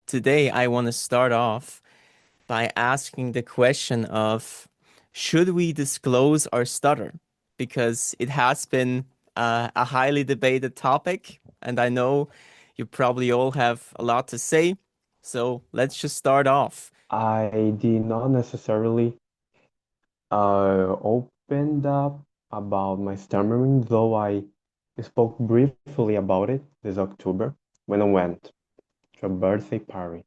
today I want to start off by asking the question of should we disclose our stutter? Because it has been a highly debated topic, and I know you probably all have a lot to say. So let's just start off. I did not necessarily opened up about my stammering, though I spoke briefly about it this October when I went to a birthday party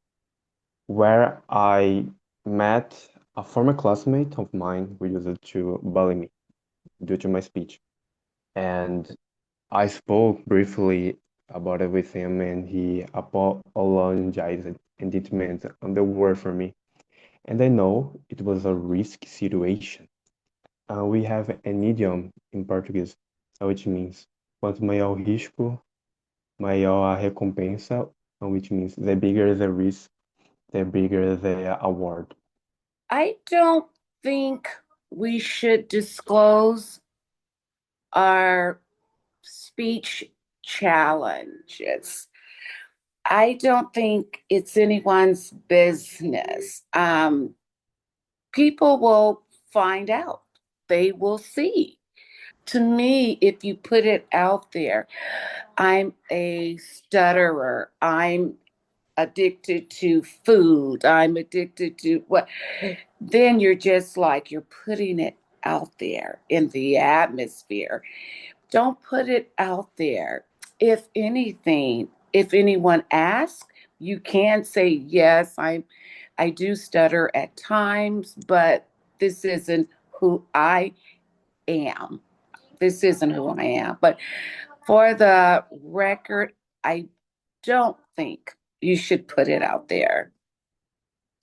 where I met a former classmate of mine who used to bully me due to my speech. And I spoke briefly about it with him, and he apologized and it meant the word for me. And I know it was a risky situation. We have an idiom in Portuguese, which means quanto maior o risco, maior a recompensa, which means the bigger the risk, the bigger the award. I don't think we should disclose our speech challenges. I don't think it's anyone's business. People will find out, they will see. To me, if you put it out there, I'm a stutterer, I'm addicted to food, I'm addicted to what, then you're putting it out there in the atmosphere. Don't put it out there. If anything, if anyone asks, you can say, yes, I do stutter at times, but this isn't who I am. This isn't who I am. But for the record, I don't think you should put it out there.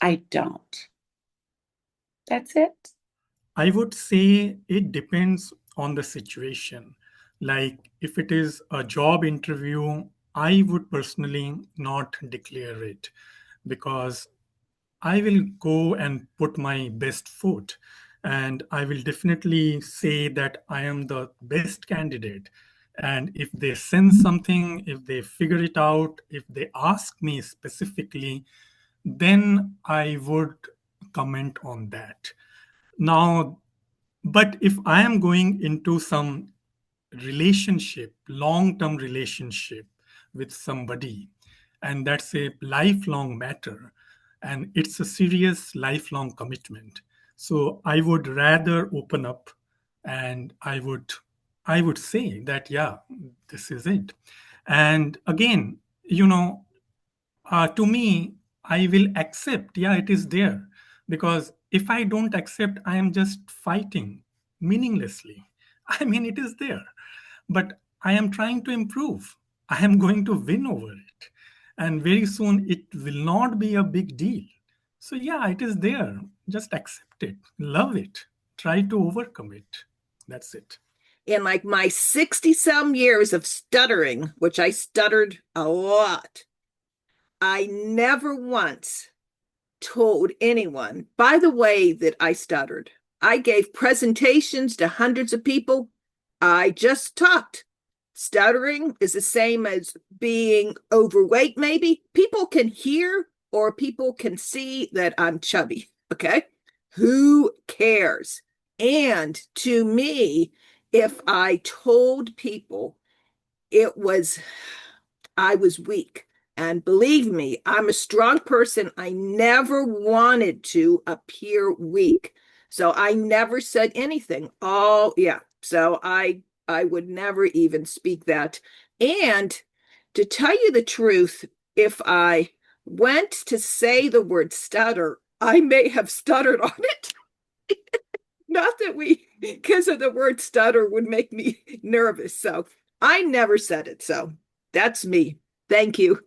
I don't. That's it. I would say it depends on the situation. Like if it is a job interview, I would personally not declare it because I will go and put my best foot and I will definitely say that I am the best candidate. And if they sense something, if they figure it out, if they ask me specifically, then I would comment on that. Now, but if I am going into some relationship, long term relationship with somebody, and that's a lifelong matter, and it's a serious lifelong commitment. So I would rather open up and I would say that, yeah, this is it. And again, to me, I will accept, yeah, it is there. Because if I don't accept, I am just fighting meaninglessly. I mean, it is there. But I am trying to improve. I am going to win over it. And very soon it will not be a big deal. So, yeah, it is there. Just accept it, love it, try to overcome it. That's it. In like my 60 some years of stuttering, which I stuttered a lot, I never once told anyone, by the way, that I stuttered. I gave presentations to hundreds of people. I just talked. Stuttering is the same as being overweight, maybe. People can hear or people can see that I'm chubby. Okay. Who cares? And to me, if I told people it was, I was weak. And believe me, I'm a strong person. I never wanted to appear weak. So I never said anything. Oh, yeah. So I would never even speak that. And to tell you the truth, if I went to say the word stutter, I may have stuttered on it. Not that because of the word stutter would make me nervous. So I never said it. So that's me. Thank you.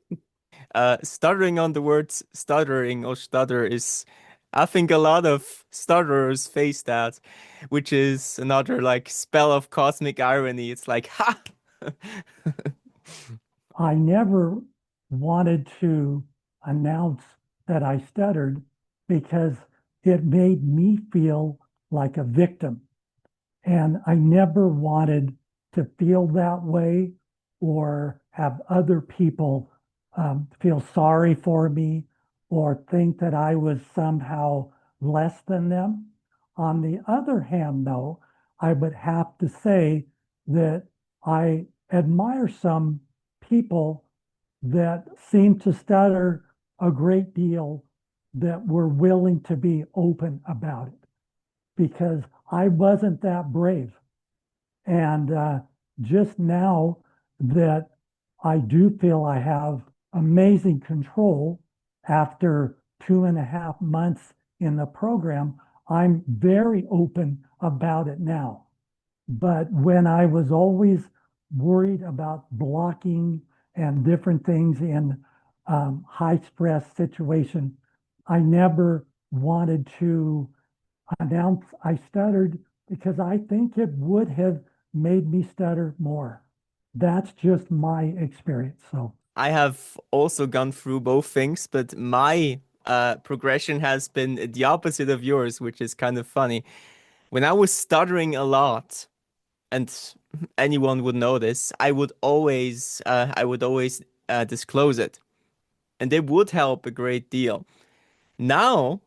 Stuttering on the words stuttering or stutter is, I think a lot of stutterers face that, which is another like spell of cosmic irony. It's like, ha! I never wanted to announce that I stuttered because it made me feel like a victim. And I never wanted to feel that way or have other people feel sorry for me or think that I was somehow less than them. On the other hand, though, I would have to say that I admire some people that seem to stutter a great deal that were willing to be open about it because I wasn't that brave. And just now that I do feel I have amazing control after 2.5 months in the program, I'm very open about it now. But when I was always worried about blocking and different things in high stress situation, I never wanted to announce I stuttered because I think it would have made me stutter more. That's just my experience. So I have also gone through both things, but my progression has been the opposite of yours, which is kind of funny. When I was stuttering a lot, and anyone would know this, I would always disclose it, and it would help a great deal. Now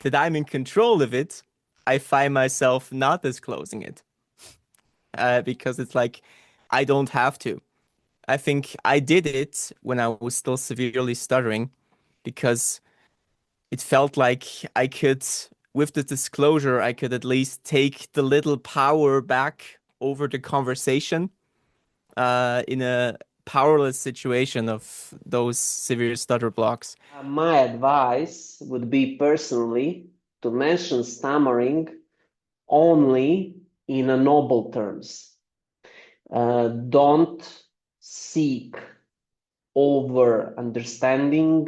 that I'm in control of it, I find myself not disclosing it because it's like I don't have to. I think I did it when I was still severely stuttering because it felt like I could, with the disclosure, I could at least take the little power back over the conversation in a powerless situation of those severe stutter blocks. My advice would be personally to mention stammering only in a noble terms. Don't seek over understanding,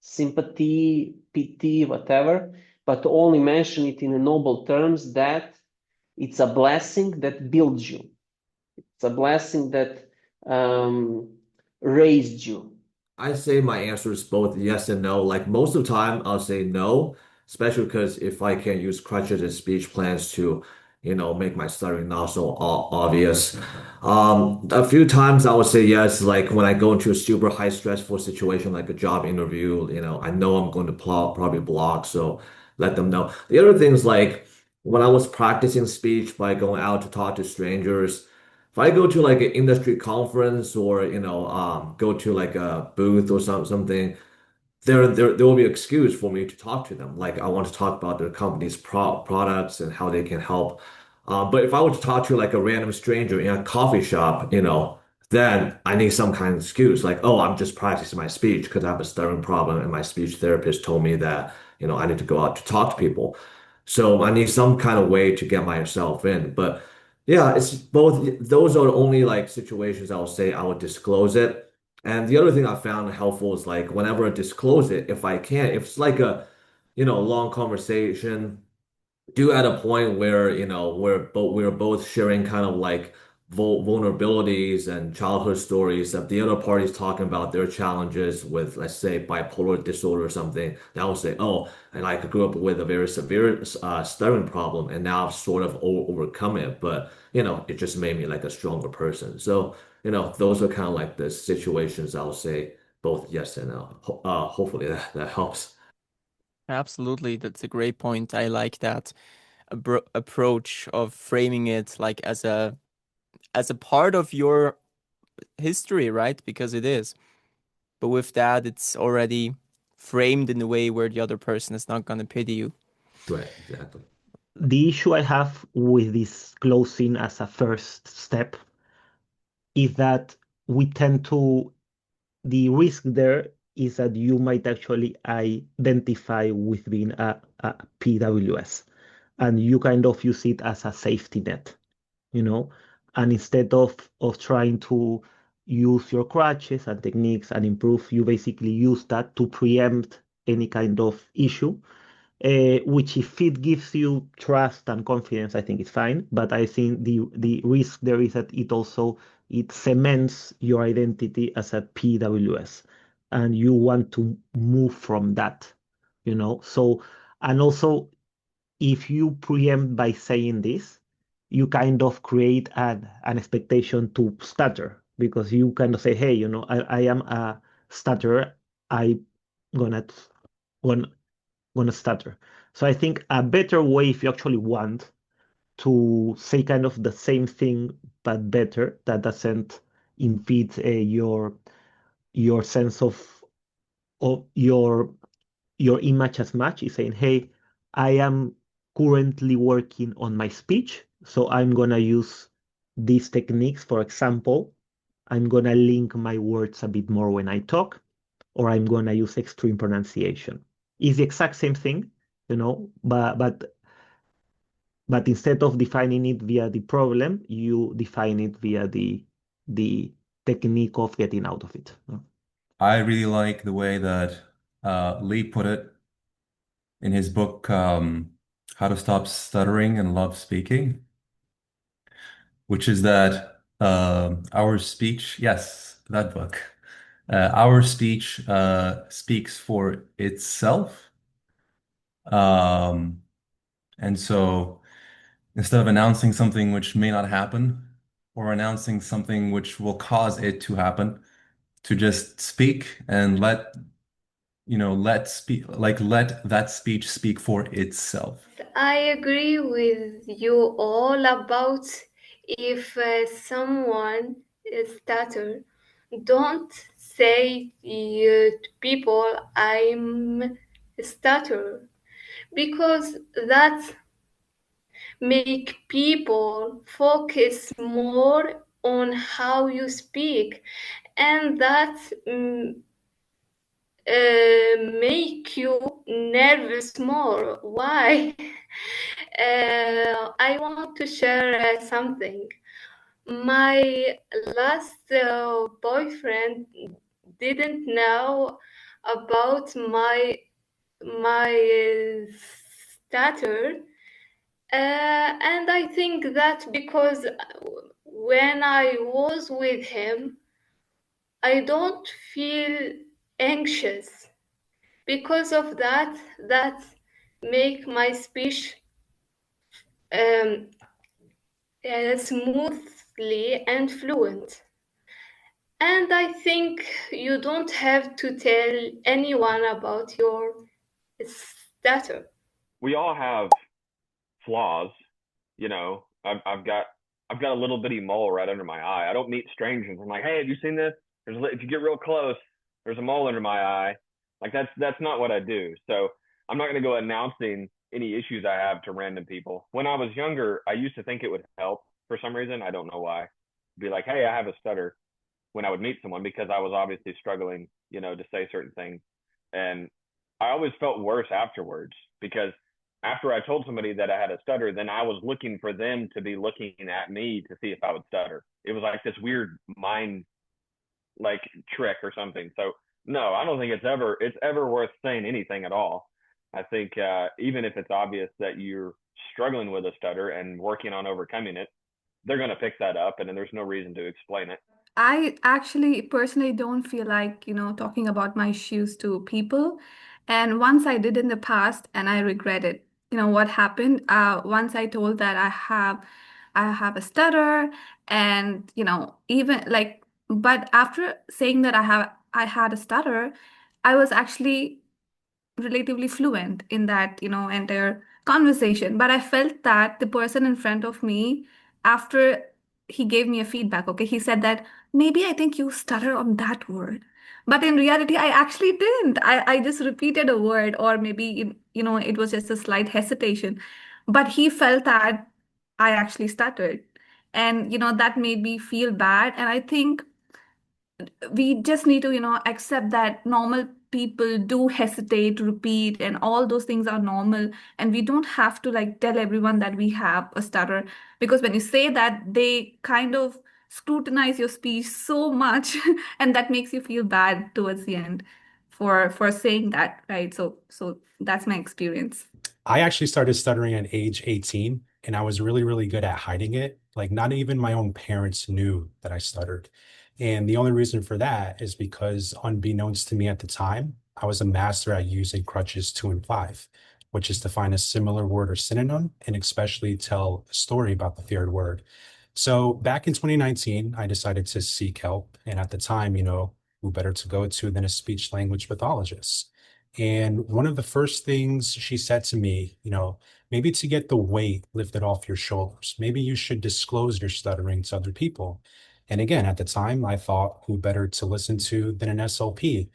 sympathy, pity, whatever, but only mention it in a noble terms that it's a blessing that builds you. It's a blessing that raised you. I say my answer is both yes and no. Like most of the time, I'll say no, especially because if I can use crutches and speech plans to, make my stuttering not so obvious. A few times I would say yes, like when I go into a super high stressful situation, like a job interview, I know I'm going to probably block, so let them know. The other thing is like when I was practicing speech by going out to talk to strangers. If I go to like an industry conference or go to like a booth or something, there will be an excuse for me to talk to them. Like I want to talk about their company's products and how they can help. But if I were to talk to like a random stranger in a coffee shop, then I need some kind of excuse. Like, oh, I'm just practicing my speech because I have a stuttering problem, and my speech therapist told me that I need to go out to talk to people. So I need some kind of way to get myself in. But yeah, it's both. Those are the only like situations I would say I would disclose it. And the other thing I found helpful is like whenever I disclose it, if I can, if it's like a, long conversation, do at a point where, we're both sharing kind of like vulnerabilities and childhood stories that the other party's talking about their challenges with, let's say, bipolar disorder or something. Then I'll say, oh, and I grew up with a very severe stuttering problem, and now I've sort of overcome it, but it just made me like a stronger person. So, those are kind of like the situations I'll say both yes and no. Hopefully that helps. Absolutely, that's a great point. I like that approach of framing it like as a part of your history, right? Because it is. But with that, it's already framed in a way where the other person is not gonna pity you. Right, exactly. The issue I have with this closing as a first step is that we tend to, the risk there is that you might actually identify with being a PWS, and you kind of use it as a safety net, you know, and instead of trying to use your crutches and techniques and improve, you basically use that to preempt any kind of issue, which if it gives you trust and confidence, I think it's fine. But I think the risk there is that it cements your identity as a PWS, and you want to move from that, So, and also, if you preempt by saying this, you kind of create an expectation to stutter because you kind of say, hey, I am a stutterer, I gonna gonna gonna stutter. So I think a better way, if you actually want to say kind of the same thing but better, that doesn't impede your sense of your image as much, is saying, hey, I am currently working on my speech, so I'm gonna use these techniques. For example, I'm gonna link my words a bit more when I talk, or I'm gonna use extreme pronunciation. It's the exact same thing, but instead of defining it via the problem, you define it via the technique of getting out of it. I really like the way that Lee put it in his book, How to Stop Stuttering and Love Speaking, which is that our speech, yes, that book, our speech speaks for itself. Um, and so instead of announcing something which may not happen or announcing something which will cause it to happen, to just speak and let that speech speak for itself. I agree with you all about if someone is stutter, don't say to people I'm a stutter because that make people focus more on how you speak and that make you nervous more. Why? I want to share something. My last boyfriend didn't know about my stutter, and I think that because when I was with him, I don't feel anxious. Because of that, that make my speech smoothly and fluent. And I think you don't have to tell anyone about your stutter. We all have flaws, I've got a little bitty mole right under my eye. I don't meet strangers. I'm like, hey, have you seen this? If you get real close, there's a mole under my eye. Like that's not what I do. So I'm not going to go announcing any issues I have to random people. When I was younger, I used to think it would help for some reason. I don't know why. Be like, hey, I have a stutter when I would meet someone because I was obviously struggling, to say certain things. And I always felt worse afterwards because after I told somebody that I had a stutter, then I was looking for them to be looking at me to see if I would stutter. It was like this weird mind like trick or something. So no, I don't think it's ever worth saying anything at all. I think even if it's obvious that you're struggling with a stutter and working on overcoming it, they're going to pick that up and then there's no reason to explain it. I actually personally don't feel like, talking about my issues to people. And once I did in the past and I regret it. What happened? Once I told that I have a stutter and, even like, but after saying that I had a stutter, I was actually relatively fluent in that, entire conversation. But I felt that the person in front of me, after he gave me a feedback, okay, he said that maybe I think you stutter on that word. But in reality, I actually didn't. I just repeated a word, or maybe, it was just a slight hesitation. But he felt that I actually stuttered. And, that made me feel bad. And I think we just need to accept that normal people do hesitate, repeat, and all those things are normal, and we don't have to like tell everyone that we have a stutter, because when you say that, they kind of scrutinize your speech so much and that makes you feel bad towards the end for saying that, right? So that's my experience. I actually started stuttering at age 18, and I was really, really good at hiding it. Like, not even my own parents knew that I stuttered. And the only reason for that is because, unbeknownst to me at the time, I was a master at using crutches 2 and 5, which is to find a similar word or synonym, and especially tell a story about the third word. So back in 2019, I decided to seek help. And at the time, who better to go to than a speech language pathologist? And one of the first things she said to me, maybe to get the weight lifted off your shoulders, maybe you should disclose your stuttering to other people. And again, at the time, I thought, who better to listen to than an SLP?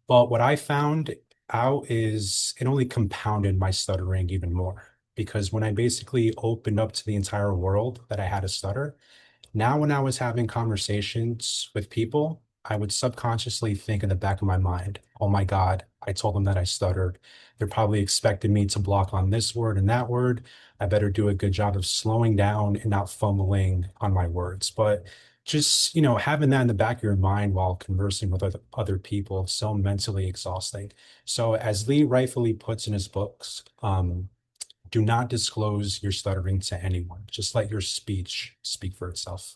But what I found out is it only compounded my stuttering even more. Because when I basically opened up to the entire world that I had a stutter, now when I was having conversations with people, I would subconsciously think in the back of my mind, oh my God, I told them that I stuttered. They're probably expecting me to block on this word and that word. I better do a good job of slowing down and not fumbling on my words. But just, having that in the back of your mind while conversing with other people, so mentally exhausting. So as Lee rightfully puts in his books, do not disclose your stuttering to anyone. Just let your speech speak for itself.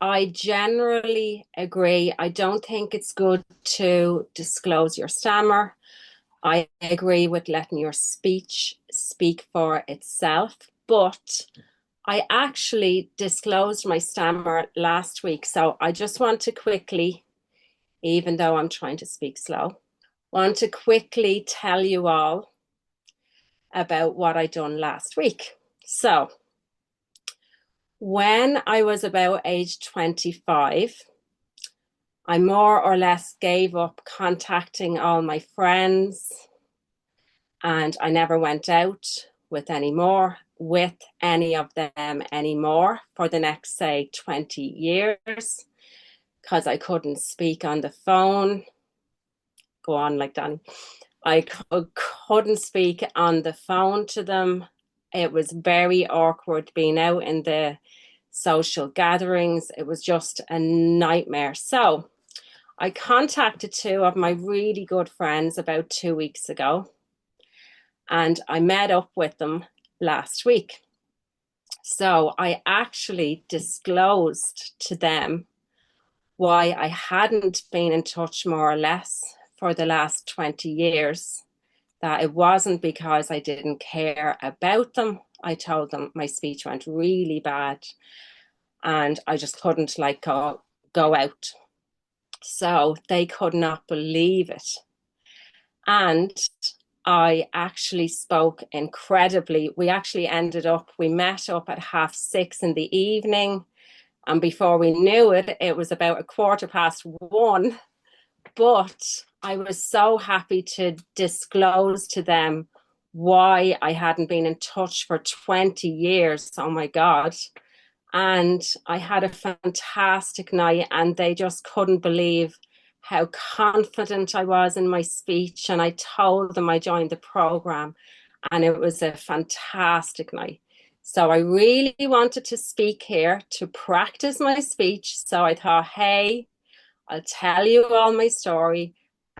I generally agree. I don't think it's good to disclose your stammer. I agree with letting your speech speak for itself, but I actually disclosed my stammer last week. So I just want to quickly, even though I'm trying to speak slow, want to quickly tell you all about what I done last week. So when I was about age 25, I more or less gave up contacting all my friends, and I never went out with any of them anymore for the next, say, 20 years, because I couldn't speak on the phone. Go on, like Danny. I couldn't speak on the phone to them. It was very awkward being out in the social gatherings. It was just a nightmare. So I contacted two of my really good friends about 2 weeks ago, and I met up with them last week. So I actually disclosed to them why I hadn't been in touch more or less for the last 20 years, that it wasn't because I didn't care about them. I told them my speech went really bad and I just couldn't go out. So they could not believe it. And I actually spoke incredibly. We met up at 6:30 in the evening. And before we knew it, it was about 1:15. But I was so happy to disclose to them why I hadn't been in touch for 20 years. Oh my God. And I had a fantastic night, and they just couldn't believe how confident I was in my speech. And I told them I joined the program, and it was a fantastic night. So I really wanted to speak here to practice my speech. So I thought, hey, I'll tell you all my story,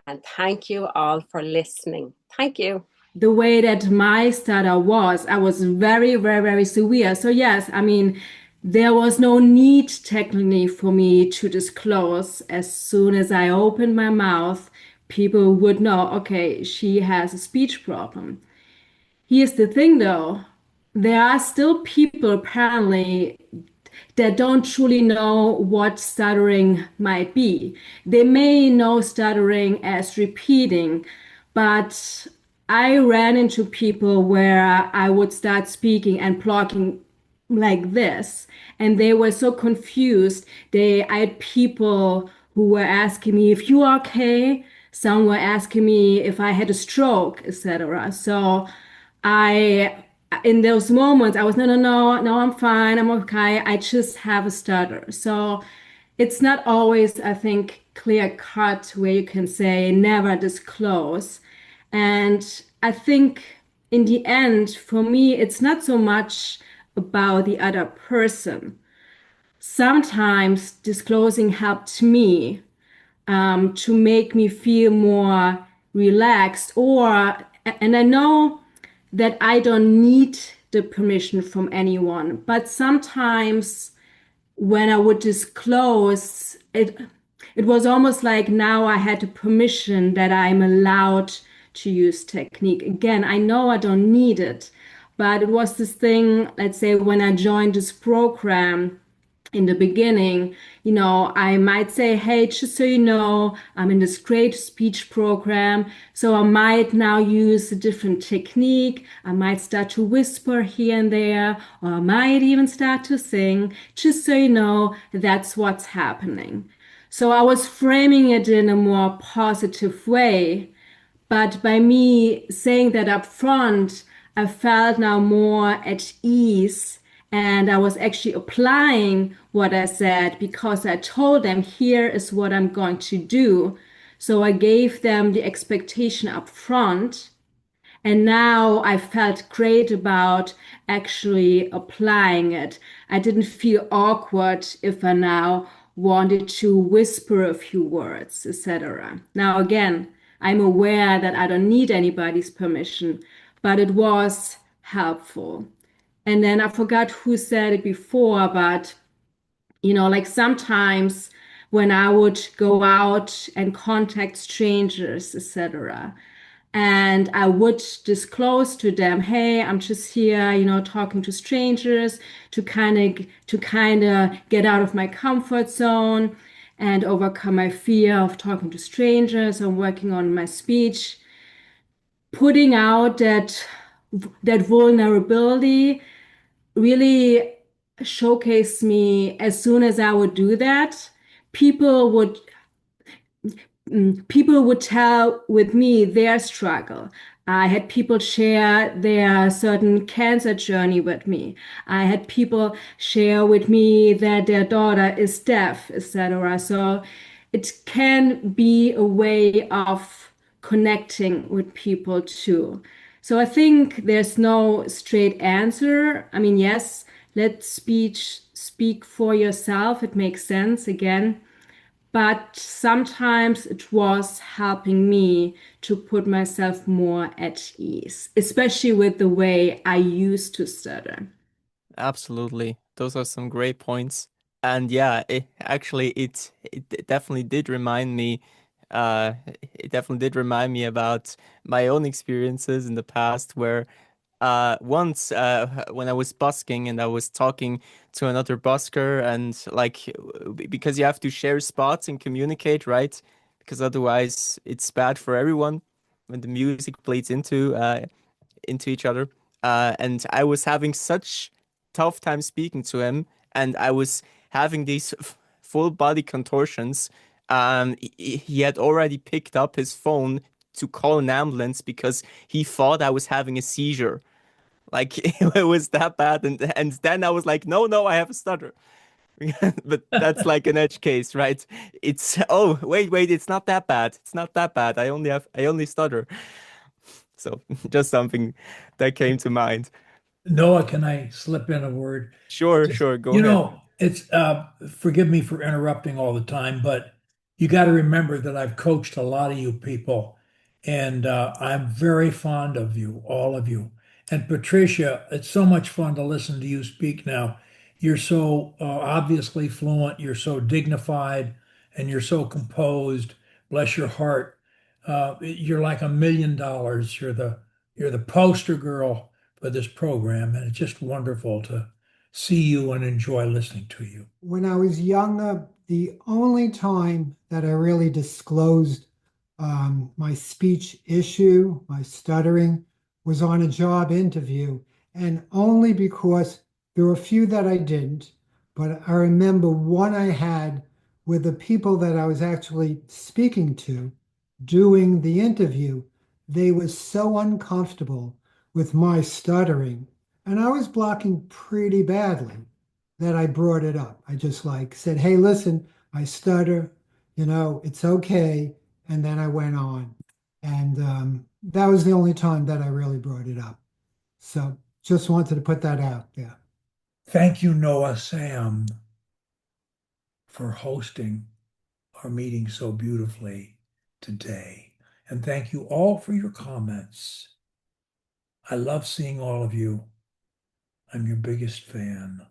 and thank you all for listening. Thank you. The way that my stutter was, I was very, very, very severe. So yes, I mean, there was no need technically for me to disclose. As soon as I opened my mouth, people would know, okay, she has a speech problem. Here's the thing though, there are still people apparently that don't truly know what stuttering might be. They may know stuttering as repeating, but I ran into people where I would start speaking and blocking like this, and they were so confused. I had people who were asking me if you are okay. Some were asking me if I had a stroke, etc. So in those moments, I was, no, I'm fine. I'm okay. I just have a stutter. So it's not always, I think, clear cut where you can say never disclose. And I think in the end, for me, it's not so much about the other person. Sometimes disclosing helped me to make me feel more relaxed, and I know that I don't need the permission from anyone, but sometimes when I would disclose it, it was almost like now I had the permission that I'm allowed to use technique. Again, I know I don't need it, but it was this thing, let's say when I joined this program, in the beginning, I might say, hey, just so you know, I'm in this great speech program. So I might now use a different technique. I might start to whisper here and there, or I might even start to sing, just so you know, that's what's happening. So I was framing it in a more positive way. But by me saying that up front, I felt now more at ease and I was actually applying what I said because I told them, here is what I'm going to do. So I gave them the expectation up front. And now I felt great about actually applying it. I didn't feel awkward if I now wanted to whisper a few words, etc. Now, again, I'm aware that I don't need anybody's permission, but it was helpful. And then I forgot who said it before, but like sometimes when I would go out and contact strangers, etc., and I would disclose to them, hey, I'm just here, talking to strangers to kind of get out of my comfort zone and overcome my fear of talking to strangers. I'm working on my speech, putting out that vulnerability really showcased me. As soon as I would do that, people would people would tell with me their struggle. I had people share their certain cancer journey with me. I had people share with me that their daughter is deaf, etc. So it can be a way of connecting with people too. So I think there's no straight answer. I mean, yes, let speech speak for yourself. It makes sense again, but sometimes it was helping me to put myself more at ease, especially with the way I used to stutter. Absolutely. Those are some great points. And yeah, it definitely did remind me it definitely did remind me about my own experiences in the past where once when I was busking and I was talking to another busker and because you have to share spots and communicate, right? Because otherwise it's bad for everyone when the music bleeds into each other. And I was having such tough time speaking to him, and I was having these full body contortions. He had already picked up his phone to call an ambulance because he thought I was having a seizure. Like it was that bad, and then I was like, no, no, I have a stutter. But that's like an edge case, right? It's oh wait, it's not that bad. It's not that bad. I only stutter. So just something that came to mind. Noah, can I slip in a word? Sure, Just, sure, go ahead. it's forgive me for interrupting all the time, but you got to remember that I've coached a lot of you people, and I'm very fond of you, all of you. And Patricia, it's so much fun to listen to you speak now. You're so obviously fluent, you're so dignified, and you're so composed. Bless your heart. You're like $1 million. You're the poster girl for this program, and it's just wonderful to see you and enjoy listening to you. When I was younger, the only time that I really disclosed my speech issue, my stuttering, was on a job interview, and only because there were a few that I didn't, but I remember one I had with the people that I was actually speaking to doing the interview. They were so uncomfortable with my stuttering, and I was blocking pretty badly that I brought it up. I just like said, hey, listen, I stutter, it's okay. And then I went on. And that was the only time that I really brought it up. So just wanted to put that out there. Thank you, Noah Sam, for hosting our meeting so beautifully today. And thank you all for your comments. I love seeing all of you. I'm your biggest fan.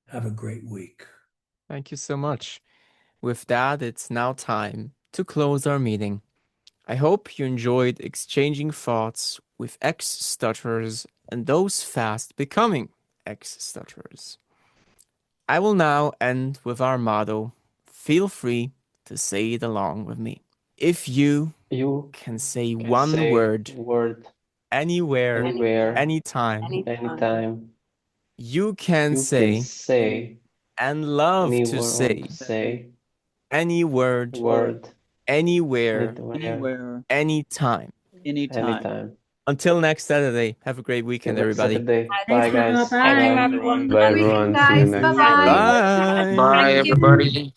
Have a great week. Thank you so much. With that, it's now time to close our meeting. I hope you enjoyed exchanging thoughts with ex-stutterers and those fast becoming ex-stutterers. I will now end with our motto. Feel free to say it along with me. If you You can say can one say word word anywhere, anywhere, anytime, anytime. you can You can say say and love to anyone want to say say any word, word anywhere, anywhere, anytime. anytime. Until next Saturday, have a great Till weekend, next everybody. Saturday. Thanks, Bye, Noah. guys. Thank you, Bye. Bye. everyone. Bye, Have a good everyone. weekend. See you Guys, next bye bye. Saturday. Bye. Bye, Thank you. everybody.